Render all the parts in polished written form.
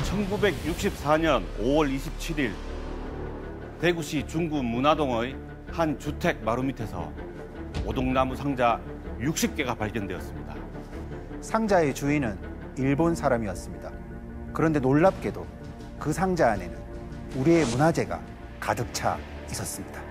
1964년 5월 27일 대구시 중구 문화동의 한 주택 마루 밑에서 오동나무 상자 60개가 발견되었습니다. 상자의 주인은 일본 사람이었습니다. 그런데 놀랍게도 그 상자 안에는 우리의 문화재가 가득 차 있었습니다.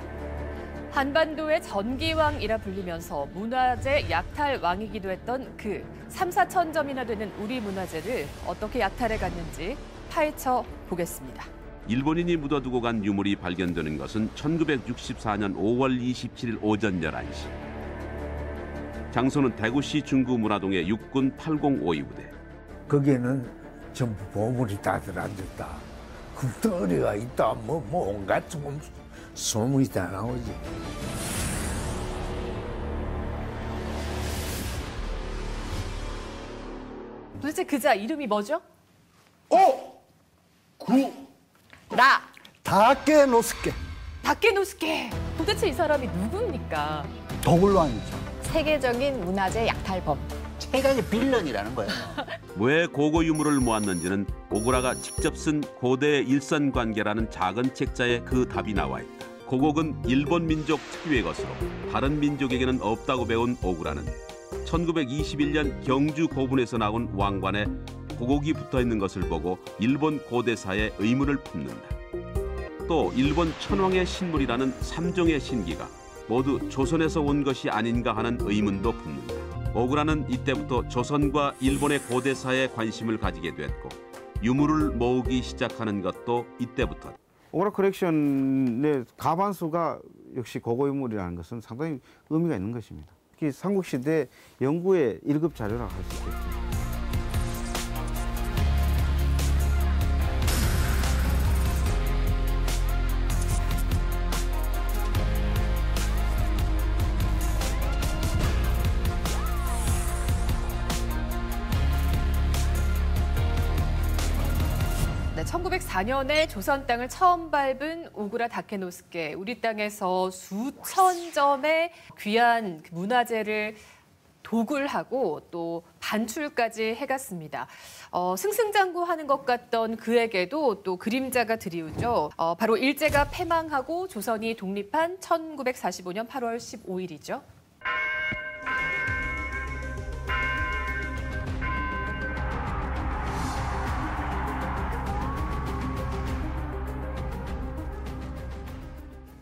한반도의 전기왕이라 불리면서 문화재 약탈 왕이기도 했던 그 3, 4천 점이나 되는 우리 문화재를 어떻게 약탈해 갔는지 파헤쳐 보겠습니다. 일본인이 묻어두고 간 유물이 발견되는 것은 1964년 5월 27일 오전 11시. 장소는 대구시 중구 문화동의 육군 805이 부대. 거기에는 전부 보물이 다 들어앉았다. 금덩어리가 있다. 뭐 온갖 소문이 다 나오지. 도대체 그자 이름이 뭐죠? 다케노스케. 다케노스케. 도대체 이 사람이 누굽니까? 도굴왕이죠. 세계적인 문화재 약탈범. 최강의 빌런이라는 거예요. 왜 고고 유물을 모았는지는 오구라가 직접 쓴 고대의 일선관계라는 작은 책자에 그 답이 나와 있다. 고곡은 일본 민족 특유의 것으로 다른 민족에게는 없다고 배운 오구라는 1921년 경주 고분에서 나온 왕관에 고곡이 붙어있는 것을 보고 일본 고대사에 의문을 품는다. 또 일본 천황의 신물이라는 3종의 신기가 모두 조선에서 온 것이 아닌가 하는 의문도 품는다. 오구라는 이때부터 조선과 일본의 고대사에 관심을 가지게 됐고 유물을 모으기 시작하는 것도 이때부터. 오구라 컬렉션의 가반수가 역시 고고 유물이라는 것은 상당히 의미가 있는 것입니다. 특히 삼국시대 연구의 1급 자료라고 할 수 있겠죠. 네, 1904년에 조선 땅을 처음 밟은 오구라 다케노스케. 우리 땅에서 수천 점의 귀한 문화재를 도굴하고 또 반출까지 해갔습니다. 승승장구하는 것 같던 그에게도 또 그림자가 드리우죠. 바로 일제가 패망하고 조선이 독립한 1945년 8월 15일이죠.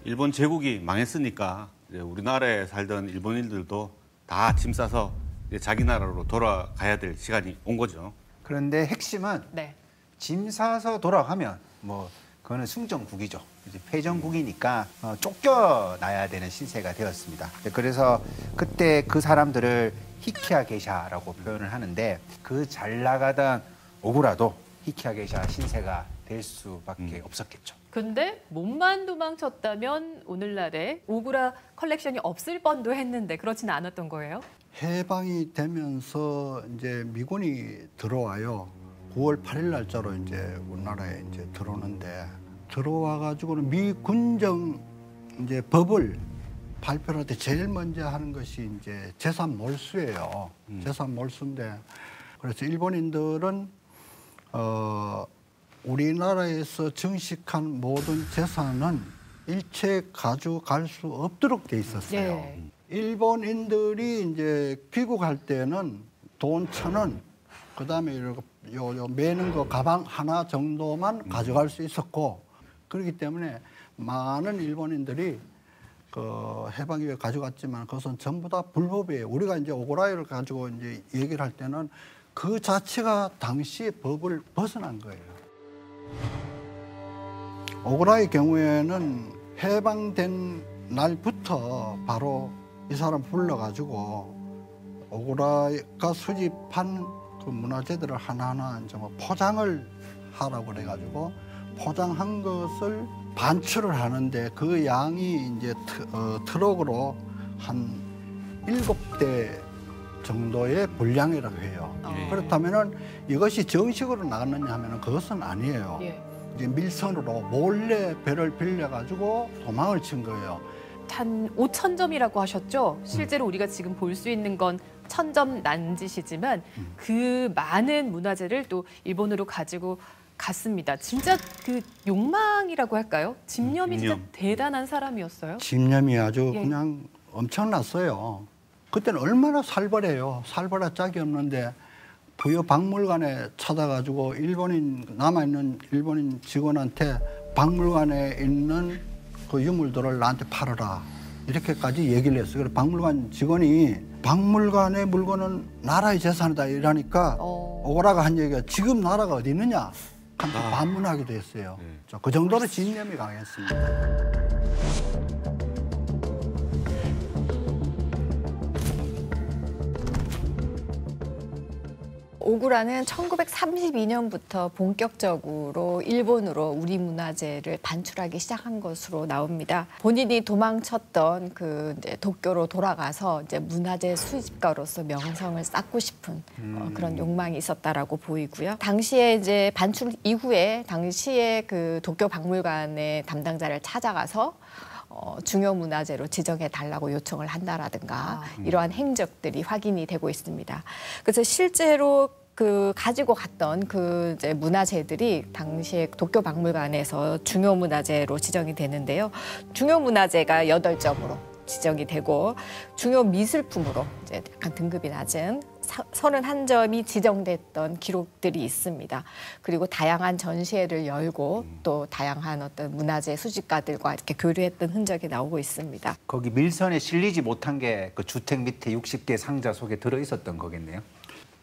일본 제국이 망했으니까 이제 우리나라에 살던 일본인들도 다 짐 싸서 이제 자기 나라로 돌아가야 될 시간이 온 거죠. 그런데 핵심은 네. 짐 싸서 돌아가면 뭐 그거는 승전국이죠. 이제 패전국이니까 쫓겨나야 되는 신세가 되었습니다. 그래서 그때 그 사람들을 히키야 게샤라고 표현을 하는데 그 잘 나가던 오구라도 히키야 게샤 신세가 될 수밖에 없었겠죠. 근데 몸만 도망쳤다면 오늘날에 오구라 컬렉션이 없을 뻔도 했는데 그렇지는 않았던 거예요? 해방이 되면서 이제 미군이 들어와요. 9월 8일 날짜로 이제 우리나라에 이제 들어오는데 들어와 가지고는 미군정 이제 법을 발표할 때 제일 먼저 하는 것이 이제 재산 몰수예요. 재산 몰수인데 그래서 일본인들은 우리나라에서 증식한 모든 재산은 일체 가져갈 수 없도록 돼 있었어요. 네. 일본인들이 이제 귀국할 때는 돈 1,000원, 그다음에 요 매는 거 가방 하나 정도만 가져갈 수 있었고 그렇기 때문에 많은 일본인들이 그 해방 이후에 가져갔지만 그것은 전부 다 불법이에요. 우리가 이제 오고라이를 가지고 이제 얘기를 할 때는 그 자체가 당시의 법을 벗어난 거예요. 오구라의 경우에는 해방된 날부터 바로 이 사람 불러가지고 오구라가 수집한 그 문화재들을 하나하나 이제 뭐 포장을 하라고 그래가지고 포장한 것을 반출을 하는데 그 양이 이제 트럭으로 한 7대 정도의 분량이라고 해요. 그렇다면은 이것이 정식으로 나갔느냐 하면은 그것은 아니에요. 예. 이제 밀선으로 몰래 배를 빌려가지고 도망을 친 거예요. 한 5,000점이라고 하셨죠? 실제로 우리가 지금 볼 수 있는 건 1,000점 난짓이지만 그 많은 문화재를 또 일본으로 가지고 같습니다. 진짜 그 욕망이라고 할까요? 집념이 진짜 집념. 대단한 사람이었어요. 집념이 아주 예. 그냥 엄청났어요. 그때는 얼마나 살벌해요. 살벌할 짝이 없는데 부여 박물관에 찾아가지고 남아있는 일본인 직원한테 박물관에 있는 그 유물들을 나한테 팔아라. 이렇게까지 얘기를 했어요. 그래서 박물관 직원이 박물관의 물건은 나라의 재산이다 이러니까 오고라가 한 얘기가 지금 나라가 어디 있느냐 하면서 반문하기도 했어요. 그 정도로 집념이 강했습니다. 오구라는 1932년부터 본격적으로 일본으로 우리 문화재를 반출하기 시작한 것으로 나옵니다. 본인이 도망쳤던 그 이제 도쿄로 돌아가서 이제 문화재 수집가로서 명성을 쌓고 싶은 그런 욕망이 있었다라고 보이고요. 당시에 이제 반출 이후에 당시에 그 도쿄 박물관의 담당자를 찾아가서 중요 문화재로 지정해 달라고 요청을 한다라든가 이러한 행적들이 확인이 되고 있습니다. 그래서 실제로 그 가지고 갔던 그 이제 문화재들이 당시에 도쿄 박물관에서 중요 문화재로 지정이 되는데요. 중요 문화재가 8점으로 지정이 되고 중요 미술품으로 이제 약간 등급이 낮은 31점이 지정됐던 기록들이 있습니다. 그리고 다양한 전시회를 열고 또 다양한 어떤 문화재 수집가들과 이렇게 교류했던 흔적이 나오고 있습니다. 거기 밀선에 실리지 못한 게 그 주택 밑에 60개 상자 속에 들어 있었던 거겠네요.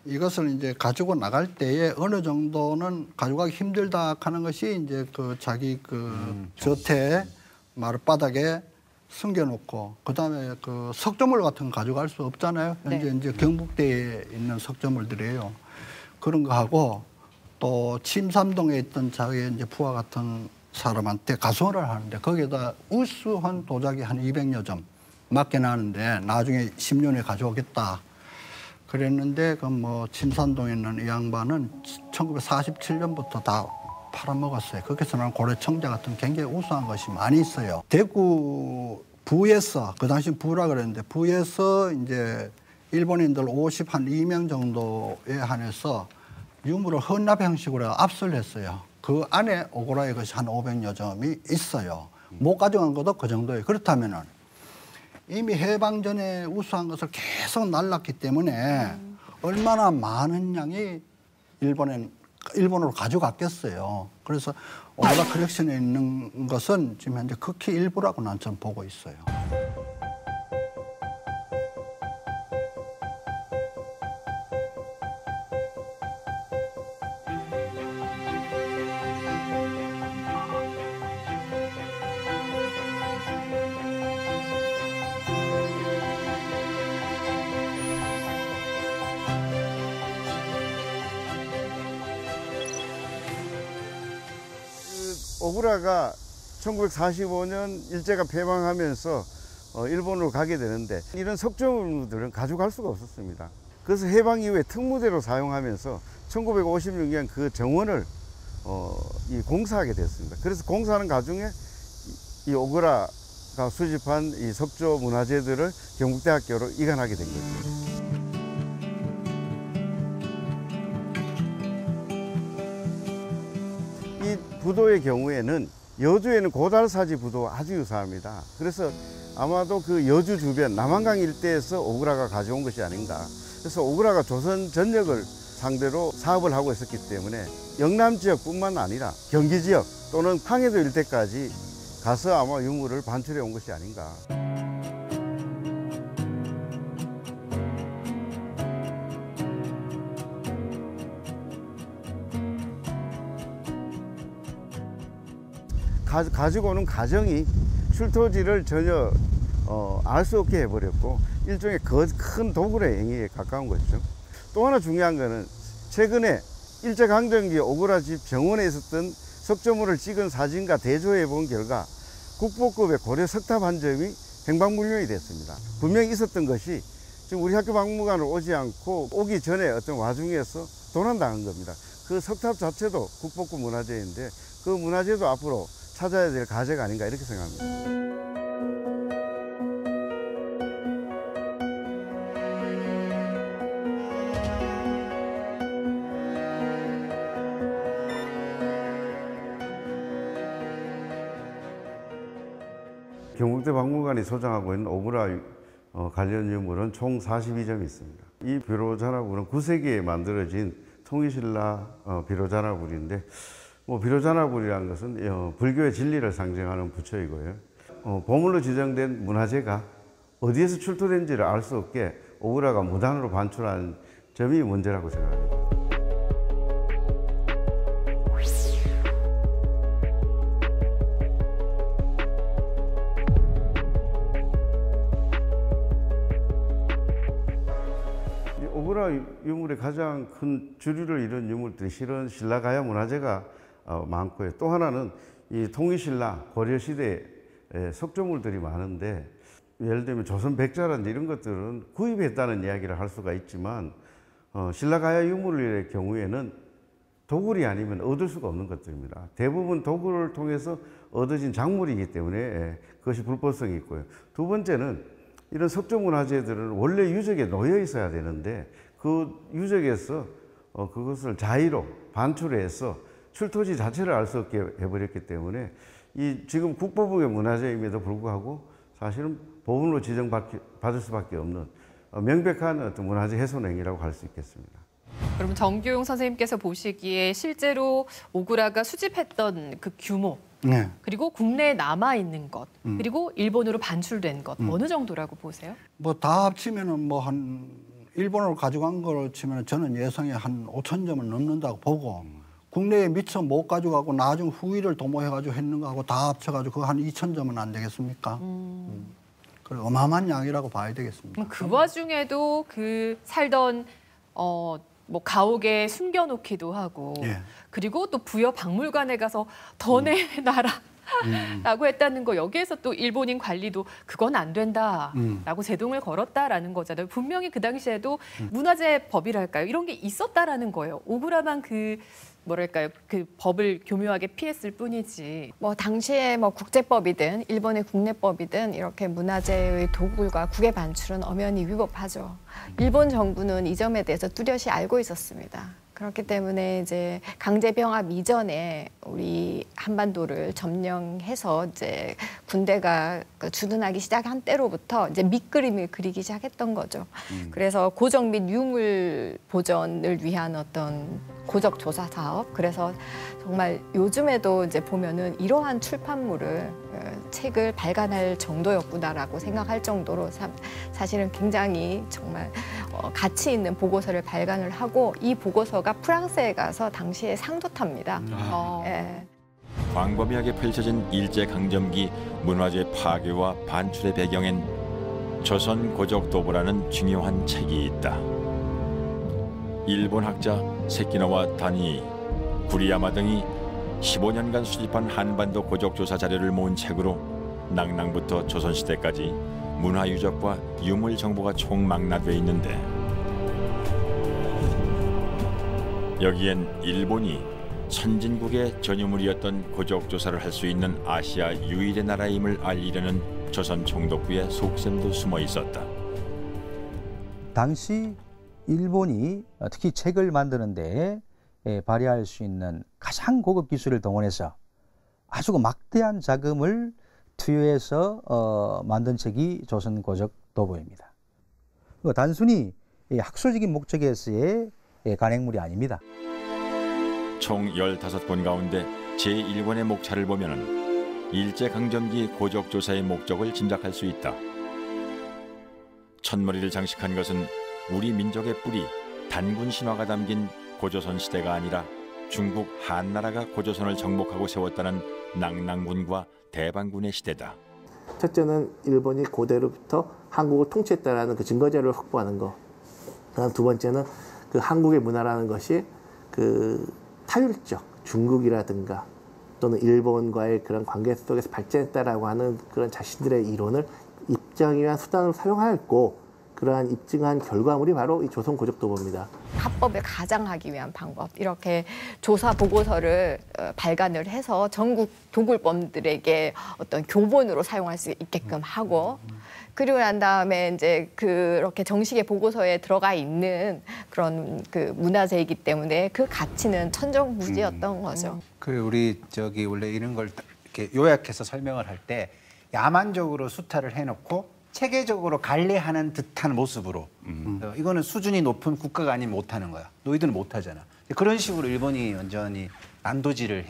이것을 이제 가지고 나갈 때에 어느 정도는 가져가기 힘들다 하는 것이 이제 그 자기 그 저택 마룻바닥에 숨겨놓고 그다음에 그 석조물 같은 거 가져갈 수 없잖아요. 현재 네. 이제 경북대에 있는 석조물들이에요. 그런 거 하고 또 침삼동에 있던 자기 이제 부하 같은 사람한테 가수원을 하는데 거기에다 우수한 도자기 한 200여 점 맞게 나는데 나중에 10년에 가져오겠다. 그랬는데 그 뭐 침산동에 있는 이 양반은 1947년부터 다 팔아먹었어요. 거기서 나는 고래청자 같은 굉장히 우수한 것이 많이 있어요. 대구 부에서 그 당시 부라 그랬는데 부에서 이제 일본인들 52명 정도에 한해서 유물을 헌납 형식으로 압수를 했어요. 그 안에 오고라의 것이 한 500여 점이 있어요. 못 가져간 것도 그 정도예요. 그렇다면은 이미 해방 전에 우수한 것을 계속 날랐기 때문에 얼마나 많은 양이 일본으로 가져갔겠어요. 그래서 오고라 컬렉션에 있는 것은 지금 현재 극히 일부라고 난 저는 보고 있어요. 오구라가 1945년 일제가 패망하면서 일본으로 가게 되는데 이런 석조물들은 가져갈 수가 없었습니다. 그래서 해방 이후에 특무대로 사용하면서 1956년 그 정원을 공사하게 됐습니다. 그래서 공사하는 과정에 이 오구라가 수집한 이 석조 문화재들을 경북대학교로 이관하게 된 거죠. 이 부도의 경우에는 여주에는 고달사지 부도와 아주 유사합니다. 그래서 아마도 그 여주 주변 남한강 일대에서 오구라가 가져온 것이 아닌가. 그래서 오구라가 조선 전역을 상대로 사업을 하고 있었기 때문에 영남 지역뿐만 아니라 경기 지역 또는 항해도 일대까지 가서 아마 유물을 반출해 온 것이 아닌가. 가지고 오는 과정이 출토지를 전혀 알 수 없게 해버렸고 일종의 큰 도굴의 행위에 가까운 것이죠. 또 하나 중요한 거는 최근에 일제강점기 오구라 집 정원에 있었던 석조물을 찍은 사진과 대조해 본 결과 국보급의 고려 석탑 한 점이 행방불명이 됐습니다. 분명히 있었던 것이 지금 우리 학교 박물관을 오지 않고 오기 전에 어떤 와중에서 도난당한 겁니다. 그 석탑 자체도 국보급 문화재인데 그 문화재도 앞으로 찾아야 될 과제가 아닌가 이렇게 생각합니다. 경북대 박물관이 소장하고 있는 오그라 관련 유물은 총 42점이 있습니다. 이 비로자나굴은 9세기에 만들어진 통일신라 비로자나굴인데 비로자나굴이라는 것은 불교의 진리를 상징하는 부처이고요. 보물로 지정된 문화재가 어디에서 출토된지를 알 수 없게 오그라가 무단으로 반출한 점이 문제라고 생각합니다. 오그라 유물의 가장 큰 주류를 이룬 유물들이 실은 신라가야 문화재가 많고요. 또 하나는 이 통일신라 고려시대의 석조물들이 많은데 예를 들면 조선 백자라든지 이런 것들은 구입했다는 이야기를 할 수가 있지만 신라가야 유물의 경우에는 도굴이 아니면 얻을 수가 없는 것들입니다. 대부분 도굴을 통해서 얻어진 작물이기 때문에 그것이 불법성이 있고요. 두 번째는 이런 석조문화재들은 원래 유적에 놓여 있어야 되는데 그 유적에서 그것을 자의로 반출해서 출토지 자체를 알 수 없게 해버렸기 때문에 이 지금 국보부의 문화재임에도 불구하고 사실은 보물로 지정받을 수밖에 없는 명백한 어떤 문화재 훼손 행위라고 할 수 있겠습니다. 그럼 정규용 선생님께서 보시기에 실제로 오그라가 수집했던 그 규모, 네. 그리고 국내에 남아 있는 것, 그리고 일본으로 반출된 것 어느 정도라고 보세요? 뭐 다 합치면은 뭐 한 일본으로 가져간 걸 치면 저는 예상에 한 5,000점은 넘는다고 보고 국내에 미처 못 가져가고 나중 후위를 도모해가지고 했는 거하고 다 합쳐가지고 그거 한 2,000점은 안 되겠습니까? 그래 어마어마한 양이라고 봐야 되겠습니다. 그 와중에도 그 살던 뭐 가옥에 숨겨놓기도 하고 예. 그리고 또 부여 박물관에 가서 더 내놔라라고 했다는 거 여기에서 또 일본인 관리도 그건 안 된다라고 제동을 걸었다라는 거잖아요. 분명히 그 당시에도 문화재 법이랄까요 이런 게 있었다라는 거예요. 오그라만 그 뭐랄까요 그 법을 교묘하게 피했을 뿐이지. 뭐 당시에 뭐 국제법이든 일본의 국내법이든 이렇게 문화재의 도굴과 국외 반출은 엄연히 위법하죠. 일본 정부는 이 점에 대해서 뚜렷이 알고 있었습니다. 그렇기 때문에 이제 강제 병합 이전에 우리 한반도를 점령해서 이제 군대가 주둔하기 시작한 때로부터 이제 밑그림을 그리기 시작했던 거죠. 그래서 고적 및 유물 보전을 위한 어떤 고적 조사 사업. 그래서 정말 요즘에도 이제 보면은 이러한 출판물을 책을 발간할 정도였구나라고 생각할 정도로 사실은 굉장히 정말 가치 있는 보고서를 발간을 하고 이 보고서가 프랑스에 가서 당시에 상도 탑니다. 예. 광범위하게 펼쳐진 일제강점기 문화재 파괴와 반출의 배경엔 조선 고적 도보라는 중요한 책이 있다. 일본 학자 세키노와 다니, 구리야마 등이 15년간 수집한 한반도 고적 조사 자료를 모은 책으로 낭낭부터 조선시대까지 문화유적과 유물 정보가 총망라돼 있는데 여기엔 일본이 선진국의 전유물이었던 고적 조사를 할 수 있는 아시아 유일의 나라임을 알리려는 조선 총독부의 속셈도 숨어 있었다. 당시 일본이 특히 책을 만드는 데 발휘할 수 있는 가장 고급 기술을 동원해서 아주 막대한 자금을 투여해서 만든 책이 조선 고적 도보입니다. 단순히 학술적인 목적에서의 간행물이 아닙니다. 총 15권 가운데 제1권의 목차를 보면 일제강점기 고적조사의 목적을 짐작할 수 있다. 첫머리를 장식한 것은 우리 민족의 뿌리, 단군 신화가 담긴 고조선 시대가 아니라 중국 한나라가 고조선을 정복하고 세웠다는 낭낭군과 대방군의 시대다. 첫째는 일본이 고대로부터 한국을 통치했다라는 그 증거자료를 확보하는 거. 그다음 두 번째는 그 한국의 문화라는 것이 그 타율적 중국이라든가 또는 일본과의 그런 관계 속에서 발전했다라고 하는 그런 자신들의 이론을 입증하기 위한 수단으로 사용하였고 그러한 입증한 결과물이 바로 이 조선 고적도보입니다. 합법을 가장하기 위한 방법, 이렇게 조사 보고서를 발간을 해서 전국 도굴범들에게 어떤 교본으로 사용할 수 있게끔 하고, 그리고 난 다음에 이제 그렇게 정식의 보고서에 들어가 있는 그런 그 문화재이기 때문에 그 가치는 천정부지였던 거죠. 그 우리 원래 이런 걸 이렇게 요약해서 설명을 할 때 야만적으로 수탈을 해놓고 체계적으로 관리하는 듯한 모습으로 이거는 수준이 높은 국가가 아니면 못하는 거야. 너희들은 못하잖아. 그런 식으로 일본이 완전히 난도질을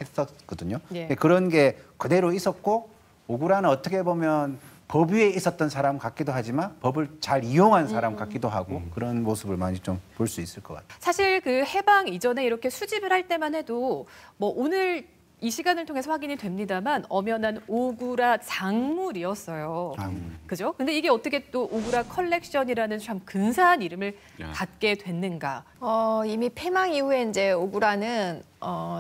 했었거든요. 예. 그런 게 그대로 있었고 오구라는 어떻게 보면 법 위에 있었던 사람 같기도 하지만 법을 잘 이용한 사람 같기도 하고 그런 모습을 많이 좀 볼 수 있을 것 같아요. 사실 그 해방 이전에 이렇게 수집을 할 때만 해도 뭐 오늘 이 시간을 통해서 확인이 됩니다만 엄연한 오구라 작물이었어요. 그죠? 근데 이게 어떻게 또 오구라 컬렉션이라는 참 근사한 이름을 갖게 됐는가? 이미 폐망 이후에 이제 오구라는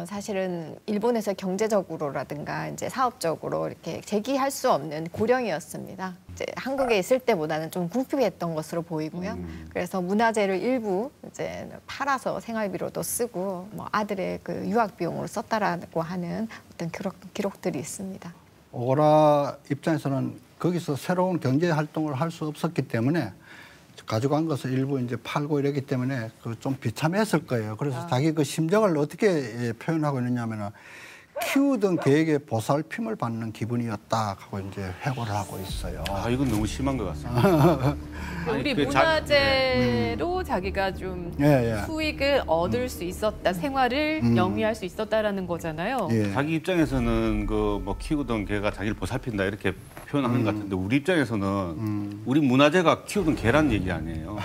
사실은 일본에서 경제적으로라든가 이제 사업적으로 이렇게 재기할 수 없는 고령이었습니다. 이제 한국에 있을 때보다는 좀 궁핍했던 것으로 보이고요. 그래서 문화재를 일부 이제 팔아서 생활비로도 쓰고 뭐 아들의 그 유학 비용으로 썼다라고 하는 어떤 기록들이 있습니다. 오구라 입장에서는 거기서 새로운 경제 활동을 할 수 없었기 때문에 가져간 것을 일부 이제 팔고 이랬기 때문에 그 좀 비참했을 거예요. 그래서 자기 그 심정을 어떻게 표현하고 있느냐면은 키우던 개에게 보살핌을 받는 기분이었다 하고 이제 회고를 하고 있어요. 아, 이건 너무 심한 것 같습니다. 우리 그 문화재로 자기가 좀 수익을 얻을 수 있었다, 생활을 영위할 수 있었다라는 거잖아요. 자기 입장에서는 그 뭐 키우던 개가 자기를 보살핀다 이렇게 표현하는 것 같은데 우리 입장에서는 우리 문화재가 키우던 개란 얘기 아니에요.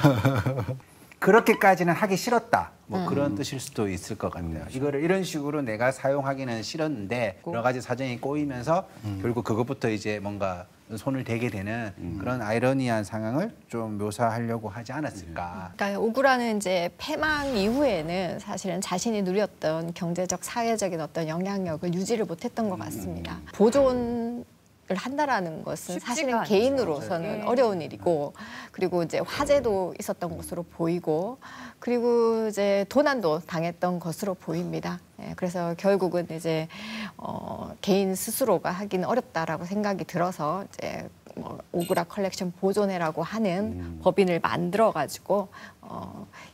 그렇게까지는 하기 싫었다. 뭐 그런 뜻일 수도 있을 것 같네요. 이거를 이런 식으로 내가 사용하기는 싫었는데 여러 가지 사정이 꼬이면서 결국 그것부터 이제 뭔가 손을 대게 되는 그런 아이러니한 상황을 좀 묘사하려고 하지 않았을까. 그러니까 오구라는 이제 폐망 이후에는 사실은 자신이 누렸던 경제적, 사회적인 어떤 영향력을 유지를 못했던 것 같습니다. 보존 을 한다라는 것은 사실은 개인으로서는 어려운 일이고 그리고 이제 화재도 있었던 것으로 보이고 그리고 이제 도난도 당했던 것으로 보입니다. 그래서 결국은 이제 개인 스스로가 하기는 어렵다라고 생각이 들어서 이제 뭐 오구라 컬렉션 보존회라고 하는 법인을 만들어 가지고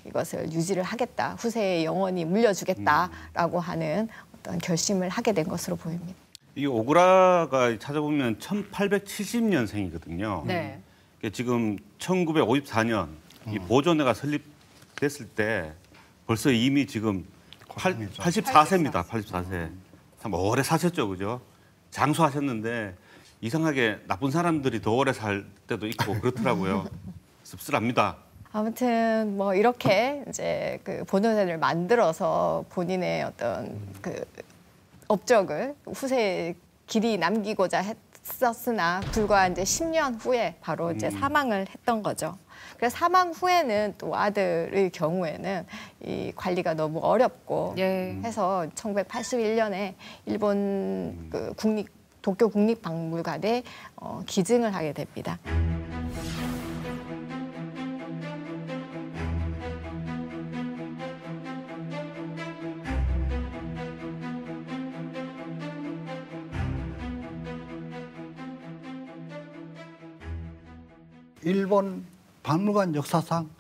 이것을 유지를 하겠다, 후세에 영원히 물려주겠다라고 하는 어떤 결심을 하게 된 것으로 보입니다. 이 오구라가 찾아보면 1870년생이거든요. 네. 지금 1954년 이 보존회가 설립됐을 때 벌써 이미 지금 84세입니다. 84세. 참 오래 사셨죠, 그죠? 장수하셨는데 이상하게 나쁜 사람들이 더 오래 살 때도 있고 그렇더라고요. 씁쓸합니다. 아무튼 뭐 이렇게 이제 그 보존회를 만들어서 본인의 어떤 그 업적을 후세에 길이 남기고자 했었으나 불과 이제 10년 후에 바로 이제 사망을 했던 거죠. 그래서 사망 후에는 또 아들의 경우에는 이 관리가 너무 어렵고 해서 1981년에 일본 그 도쿄 국립박물관에 기증을 하게 됩니다. 일본 박물관 역사상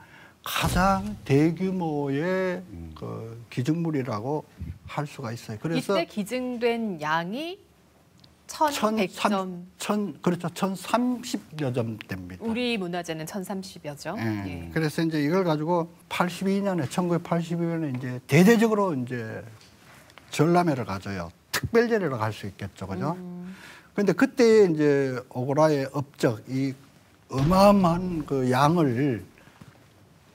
가장 대규모의 그 기증물이라고 할 수가 있어요. 그래서 이때 기증된 양이 1,100점. 그렇죠. 1,030여 점대입니다. 우리 문화재는 1,030여 점. 예. 그래서 이제 이걸 가지고 1982년에 이제 대대적으로 이제 전람회를 가져요. 특별제례로 갈 수 있겠죠, 그죠? 그런데 그때 이제 오구라의 업적, 이 어마어마한 그 양을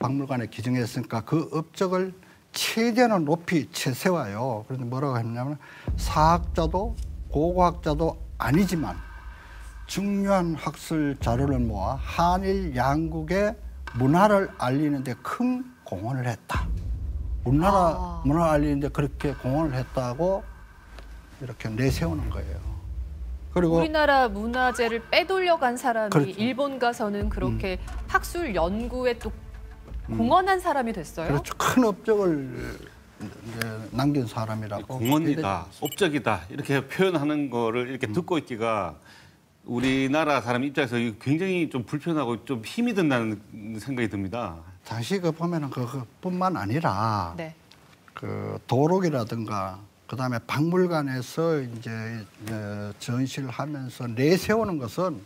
박물관에 기증했으니까 그 업적을 최대한 높이 세워요. 그런데 뭐라고 했냐면 사학자도 고고학자도 아니지만 중요한 학술 자료를 모아 한일 양국의 문화를 알리는 데 큰 공헌을 했다. 우리나라 문화를 알리는 데 그렇게 공헌을 했다고 이렇게 내세우는 거예요. 그리고 우리나라 문화재를 빼돌려간 사람이 그렇죠. 일본 가서는 그렇게 학술 연구에 또 공헌한 사람이 됐어요. 그렇죠. 큰 업적을 이제 남긴 사람이라고. 공헌이다, 업적이다 이렇게 표현하는 거를 이렇게 듣고 있기가 우리나라 사람 입장에서 굉장히 좀 불편하고 좀 힘이 든다는 생각이 듭니다. 당시 그 보면은 그것뿐만 아니라 그 도록이라든가 그다음에 박물관에서 이제 전시를 하면서 내세우는 것은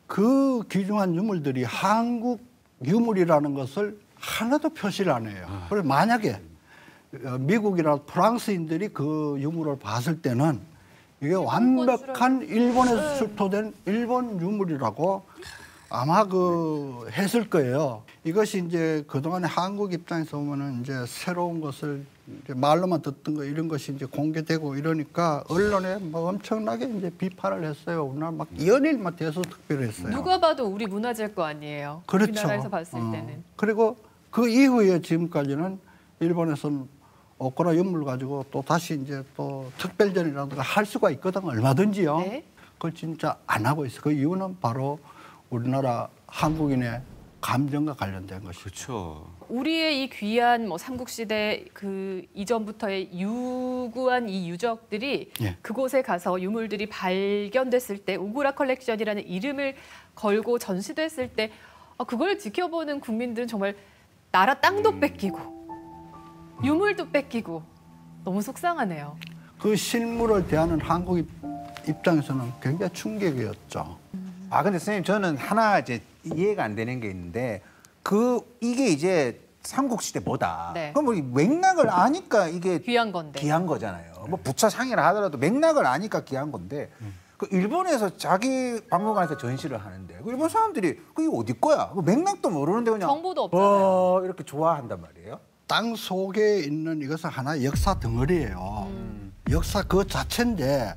그 귀중한 유물들이 한국 유물이라는 것을 하나도 표시를 안 해요. 그래서 만약에 미국이나 프랑스인들이 그 유물을 봤을 때는 이게 완벽한 일본에서 출토된 일본 유물이라고 아마 했을 거예요. 이것이 이제 그동안에 한국 입장에서 보면은 이제 새로운 것을 이제 말로만 듣던 거 이런 것이 이제 공개되고 이러니까 언론에 뭐 엄청나게 이제 비판을 했어요. 우리나라 막 연일 막 대서특필을 했어요. 누가 봐도 우리 문화재일 거 아니에요. 그렇죠. 우리나라에서 봤을 때는. 그리고 그 이후에 지금까지는 일본에서는 오코라 유물 가지고 또 다시 이제 또 특별전이라든가 할 수가 있거든 얼마든지요. 네. 그걸 진짜 안 하고 있어. 그 이유는 바로 우리나라 한국인의 감정과 관련된 것이죠. 그렇죠. 우리의 이 귀한 삼국시대 그 이전부터의 유구한 이 유적들이 예. 그곳에 가서 유물들이 발견됐을 때 오구라 컬렉션이라는 이름을 걸고 전시됐을 때 그걸 지켜보는 국민들은 정말 나라 땅도 뺏기고 유물도 뺏기고 너무 속상하네요. 그 실물을 대하는 한국 입장에서는 굉장히 충격이었죠. 근데 선생님 저는 하나 이제 이해가 안 되는 게 있는데 이게 이제 삼국시대 뭐다. 네. 그럼 우리 맥락을 아니까 이게 귀한 건데. 귀한 거잖아요. 뭐 부차상이라 하더라도 맥락을 아니까 귀한 건데 그 일본에서 자기 박물관에서 전시를 하는데 그 일본 사람들이 이게 어디 거야? 그 맥락도 모르는데 그냥 정보도 없잖아요. 이렇게 좋아한단 말이에요. 땅 속에 있는 이것은 하나의 역사 덩어리예요. 역사 그 자체인데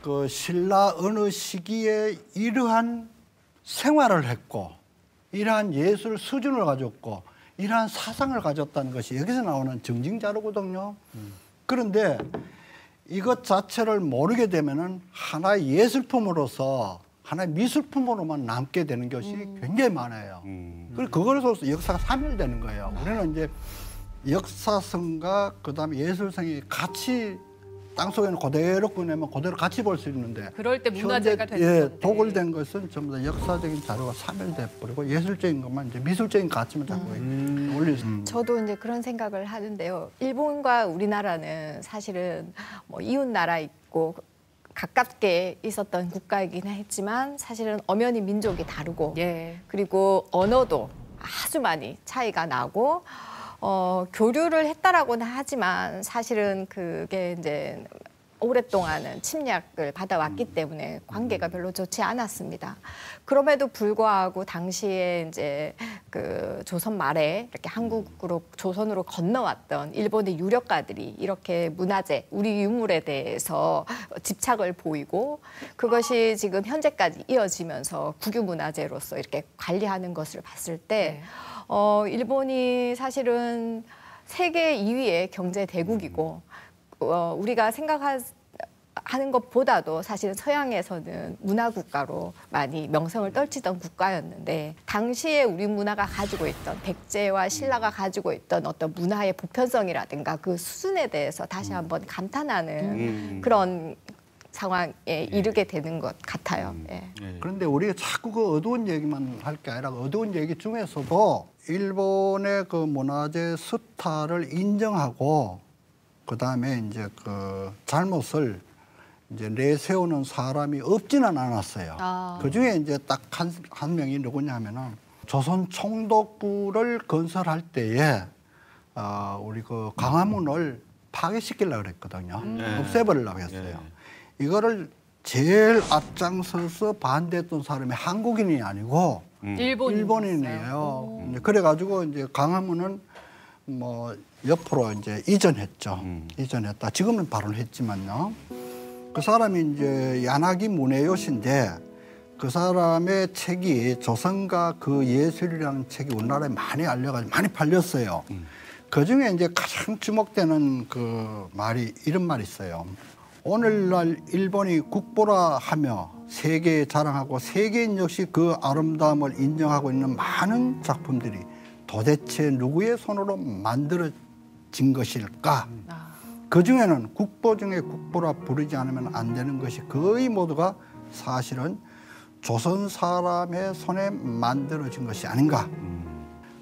그 신라 어느 시기에 이러한 생활을 했고 이러한 예술 수준을 가졌고 이러한 사상을 가졌다는 것이 여기서 나오는 정징자료거든요. 그런데 이것 자체를 모르게 되면은 하나의 예술품으로서 하나의 미술품으로만 남게 되는 것이 굉장히 많아요. 그리고 그걸로서 역사가 사멸되는 거예요. 우리는 이제 역사성과 그다음에 예술성이 같이 땅속에는 그대로 꺼내면 그대로 같이 볼 수 있는데 그럴 때 문화재가 되는 건데. 도굴된 것은 전부 다 역사적인 자료가 사멸돼 버리고 예술적인 것만 이제 미술적인 가치만 자꾸 올릴 수 있는. 저도 이제 그런 생각을 하는데요. 일본과 우리나라는 사실은 뭐 이웃 나라 있고 가깝게 있었던 국가이긴 했지만 사실은 엄연히 민족이 다르고 예. 그리고 언어도 아주 많이 차이가 나고 교류를 했다라고는 하지만 사실은 그게 이제 오랫동안은 침략을 받아왔기 때문에 관계가 별로 좋지 않았습니다. 그럼에도 불구하고 당시에 이제 그 조선 말에 이렇게 한국으로 조선으로 건너왔던 일본의 유력가들이 이렇게 문화재, 우리 유물에 대해서 집착을 보이고 그것이 지금 현재까지 이어지면서 국유문화재로서 이렇게 관리하는 것을 봤을 때 일본이 사실은 세계 2위의 경제 대국이고 우리가 생각하는 것보다도 사실은 서양에서는 문화국가로 많이 명성을 떨치던 국가였는데 당시에 우리 문화가 가지고 있던 백제와 신라가 가지고 있던 어떤 문화의 보편성이라든가 그 수준에 대해서 다시 한번 감탄하는 그런 상황에 이르게 되는 것 같아요. 예. 그런데 우리가 자꾸 그 어두운 얘기만 할 게 아니라 어두운 얘기 중에서도 일본의 그 문화재 스타를 인정하고 그다음에 이제 그 잘못을 이제 내세우는 사람이 없지는 않았어요. 그 중에 이제 딱 한 명이 누구냐면은 조선 총독부를 건설할 때에 우리 그 광화문을 파괴시키려고 그랬거든요. 없애버리려고 했어요. 이거를 제일 앞장서서 반대했던 사람이 한국인이 아니고 일본인이에요. 그래가지고 이제 광화문은 뭐 옆으로 이제 이전했죠. 이전했다. 지금은 발언했지만요. 그 사람이 이제 야나기 문해요시인데 그 사람의 책이 조선과 그 예술이라는 책이 우리나라에 많이 알려가지고 많이 팔렸어요. 그 중에 이제 가장 주목되는 그 말이 이런 말이 있어요. 오늘날 일본이 국보라 하며 세계에 자랑하고 세계인 역시 그 아름다움을 인정하고 있는 많은 작품들이 도대체 누구의 손으로 만들어진 것일까? 그 중에는 국보 중에 국보라 부르지 않으면 안 되는 것이 거의 모두가 사실은 조선 사람의 손에 만들어진 것이 아닌가.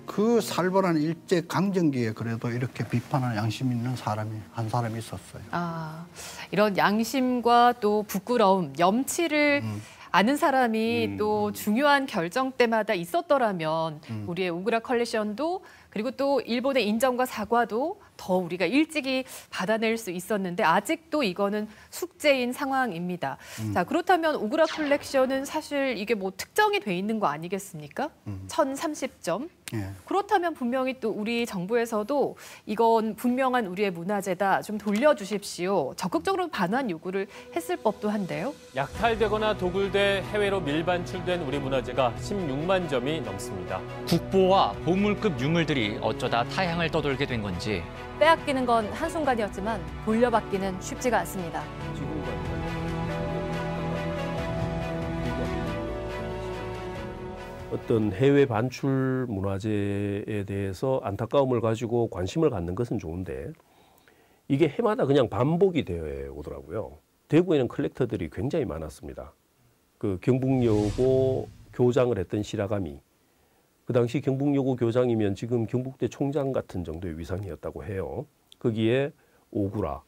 그 살벌한 일제 강점기에 그래도 이렇게 비판하는 양심 있는 사람이 한 사람이 있었어요. 아, 이런 양심과 또 부끄러움, 염치를 아는 사람이 또 중요한 결정 때마다 있었더라면 우리의 오그라 컬렉션도 그리고 또 일본의 인정과 사과도 더 우리가 일찍이 받아낼 수 있었는데 아직도 이거는 숙제인 상황입니다. 자, 그렇다면 오그라 컬렉션은 사실 이게 뭐 특정이 돼 있는 거 아니겠습니까? 1030점. 예. 그렇다면 분명히 또 우리 정부에서도 이건 분명한 우리의 문화재다, 좀 돌려주십시오, 적극적으로 반환 요구를 했을 법도 한데요. 약탈되거나 도굴돼 해외로 밀반출된 우리 문화재가 16만 점이 넘습니다. 국보와 보물급 유물들이 어쩌다 타향을 떠돌게 된 건지 빼앗기는 건 한순간이었지만 돌려받기는 쉽지가 않습니다. 어떤 해외 반출 문화재에 대해서 안타까움을 가지고 관심을 갖는 것은 좋은데 이게 해마다 그냥 반복이 되어 오더라고요. 대구에는 컬렉터들이 굉장히 많았습니다. 그 경북여고 교장을 했던 시라가미, 그 당시 경북여고 교장이면 지금 경북대 총장 같은 정도의 위상이었다고 해요. 거기에 오구라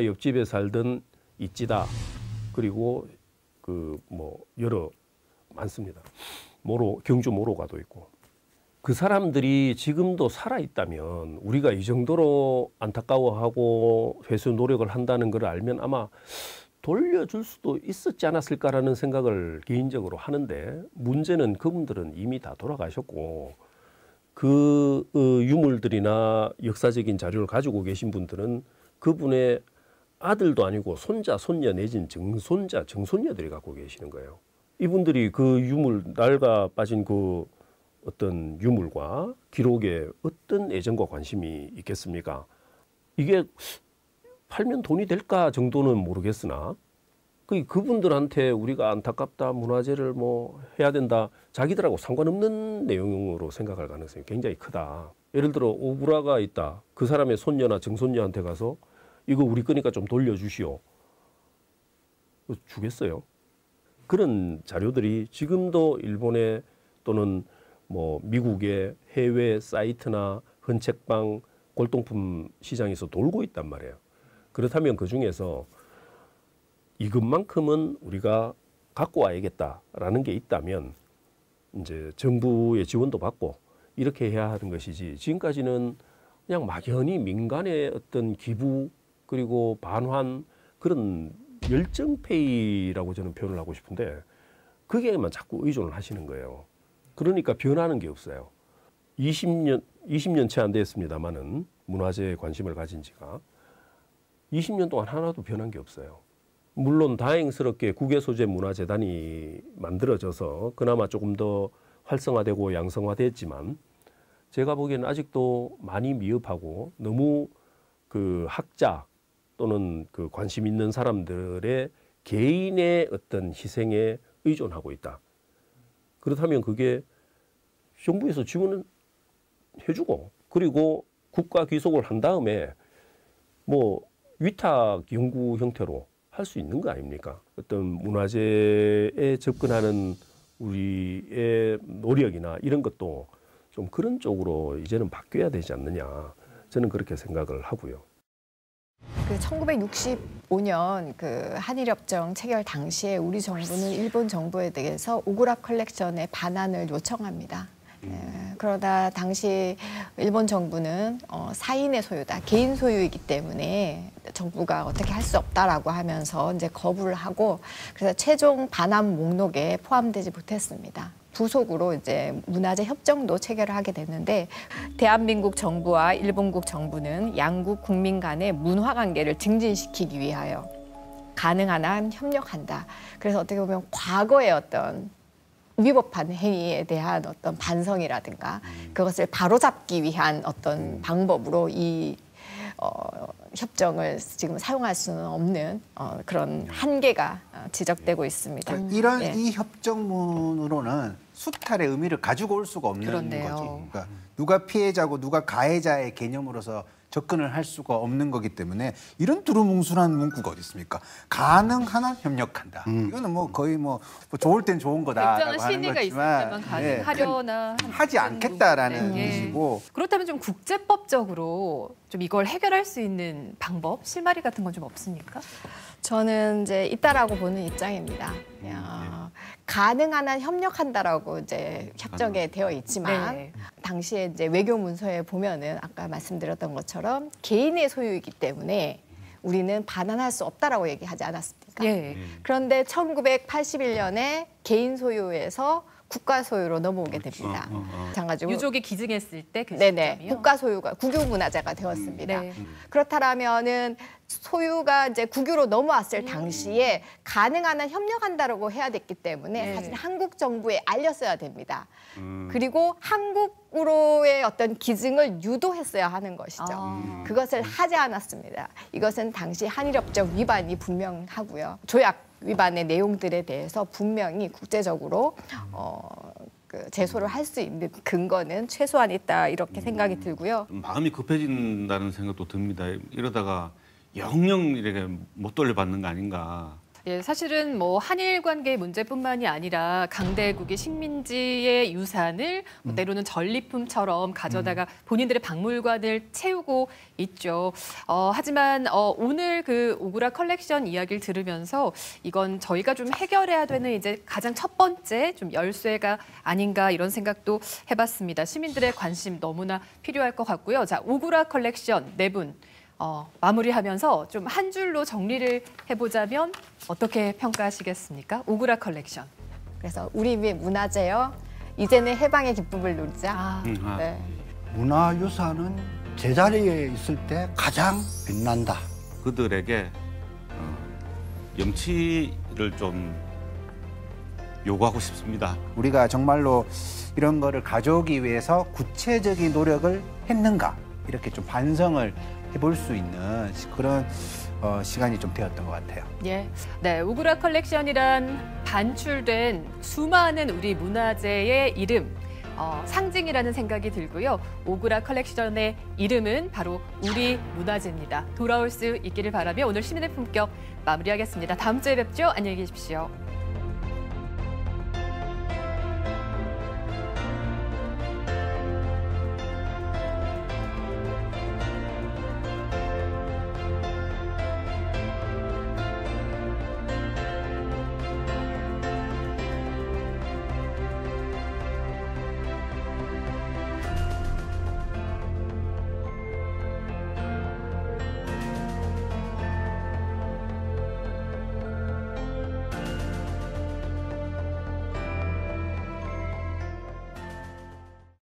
옆집에 살던 이찌다, 그리고 그 뭐 여러 많습니다. 경주 모로가도 있고. 그 사람들이 지금도 살아있다면 우리가 이 정도로 안타까워하고 회수 노력을 한다는 걸 알면 아마 돌려줄 수도 있었지 않았을까라는 생각을 개인적으로 하는데, 문제는 그분들은 이미 다 돌아가셨고 그 유물들이나 역사적인 자료를 가지고 계신 분들은 그분의 아들도 아니고 손자, 손녀 내진 정손자, 정손녀들이 갖고 계시는 거예요. 이분들이 그 유물, 낡아 빠진 그 어떤 유물과 기록에 어떤 애정과 관심이 있겠습니까? 이게 팔면 돈이 될까 정도는 모르겠으나 그분들한테 우리가 안타깝다, 문화재를 뭐 해야 된다, 자기들하고 상관없는 내용으로 생각할 가능성이 굉장히 크다. 예를 들어 오구라가 있다. 그 사람의 손녀나 정손녀한테 가서 이거 우리 거니까 좀 돌려주시오. 주겠어요? 그런 자료들이 지금도 일본의 또는 뭐 미국의 해외 사이트나 헌책방, 골동품 시장에서 돌고 있단 말이에요. 그렇다면 그 중에서 이것만큼은 우리가 갖고 와야겠다라는 게 있다면 이제 정부의 지원도 받고 이렇게 해야 하는 것이지, 지금까지는 그냥 막연히 민간의 어떤 기부 그리고 반환, 그런 열정페이라고 저는 표현을 하고 싶은데 그게만 자꾸 의존을 하시는 거예요. 그러니까 변하는 게 없어요. 20년 채 안 됐습니다만은 문화재에 관심을 가진 지가 20년 동안 하나도 변한 게 없어요. 물론 다행스럽게 국외소재 문화재단이 만들어져서 그나마 조금 더 활성화되고 양성화됐지만 제가 보기에는 아직도 많이 미흡하고 너무 그 학자 또는 그 관심 있는 사람들의 개인의 어떤 희생에 의존하고 있다. 그렇다면 그게 정부에서 지원을 해주고 그리고 국가 귀속을 한 다음에 뭐 위탁 연구 형태로 할 수 있는 거 아닙니까? 어떤 문화재에 접근하는 우리의 노력이나 이런 것도 좀 그런 쪽으로 이제는 바뀌어야 되지 않느냐, 저는 그렇게 생각을 하고요. 그 1965년 그 한일협정 체결 당시에 우리 정부는 일본 정부에 대해서 오구라 컬렉션의 반환을 요청합니다. 그러다 당시 일본 정부는 사인의 소유다, 개인 소유이기 때문에 정부가 어떻게 할 수 없다라고 하면서 이제 거부를 하고, 그래서 최종 반환 목록에 포함되지 못했습니다. 부속으로 이제 문화재 협정도 체결을 하게 됐는데, 대한민국 정부와 일본국 정부는 양국 국민 간의 문화 관계를 증진시키기 위하여 가능한 한 협력한다. 그래서 어떻게 보면 과거의 어떤 위법한 행위에 대한 어떤 반성이라든가 그것을 바로잡기 위한 어떤 방법으로 이 협정을 지금 사용할 수는 없는 그런 한계가 지적되고 있습니다. 그러니까 이런 이 협정문으로는 수탈의 의미를 가지고 올 수가 없는 그런데요. 거죠. 그러니까 누가 피해자고 누가 가해자의 개념으로서 접근을 할 수가 없는 거기 때문에 이런 두루뭉술한 문구가 어디 있습니까? 가능하나 협력한다. 이거는 뭐 거의 뭐 좋을 땐 좋은 거다라고 굉장한 하는 신의가 거지만 있었다면 가능하려나 하지 않겠다라는 예. 뜻이고 그렇다면 좀 국제법적으로 좀 이걸 해결할 수 있는 방법, 실마리 같은 건 좀 없습니까? 저는 이제 있다라고 보는 입장입니다. 가능한 한 협력한다라고 이제 협정에 되어 있지만 네. 당시에 이제 외교 문서에 보면은 아까 말씀드렸던 것처럼 개인의 소유이기 때문에 우리는 반환할 수 없다라고 얘기하지 않았습니까? 예. 그런데 1981년에 개인 소유에서 국가 소유로 넘어오게 됩니다. 마찬가지로 유족이 기증했을 때 그 네네 시점이요? 국가 소유가 국유 문화재가 되었습니다. 네. 그렇다면은 소유가 이제 국유로 넘어왔을 당시에 가능한 한 협력한다라고 해야 됐기 때문에 네. 사실 한국 정부에 알렸어야 됩니다. 그리고 한국으로의 어떤 기증을 유도했어야 하는 것이죠. 그것을 하지 않았습니다. 이것은 당시 한일협정 위반이 분명하고요. 조약 위반의 내용들에 대해서 분명히 국제적으로 제소를 할 수 있는 근거는 최소한 있다 이렇게 생각이 들고요. 마음이 급해진다는 생각도 듭니다. 이러다가 영영 이렇게 못 돌려받는 거 아닌가. 예, 사실은 뭐 한일 관계 문제뿐만이 아니라 강대국이 식민지의 유산을 때로는 전리품처럼 가져다가 본인들의 박물관을 채우고 있죠. 하지만 오늘 그 오구라 컬렉션 이야기를 들으면서 이건 저희가 좀 해결해야 되는 이제 가장 첫 번째 좀 열쇠가 아닌가 이런 생각도 해봤습니다. 시민들의 관심 너무나 필요할 것 같고요. 자, 오구라 컬렉션 네 분. 마무리하면서 좀 한 줄로 정리를 해보자면 어떻게 평가하시겠습니까? 오구라 컬렉션. 그래서 우리 문화재요. 이제는 해방의 기쁨을 누리자. 네. 문화유산은 제자리에 있을 때 가장 빛난다. 그들에게 염치를 좀 요구하고 싶습니다. 우리가 정말로 이런 거를 가져오기 위해서 구체적인 노력을 했는가 이렇게 좀 반성을 해볼 수 있는 그런 시간이 좀 되었던 것 같아요. 예, 네, 오구라 컬렉션이란 반출된 수많은 우리 문화재의 이름, 상징이라는 생각이 들고요. 오구라 컬렉션의 이름은 바로 우리 문화재입니다. 돌아올 수 있기를 바라며 오늘 시민의 품격 마무리하겠습니다. 다음 주에 뵙죠. 안녕히 계십시오.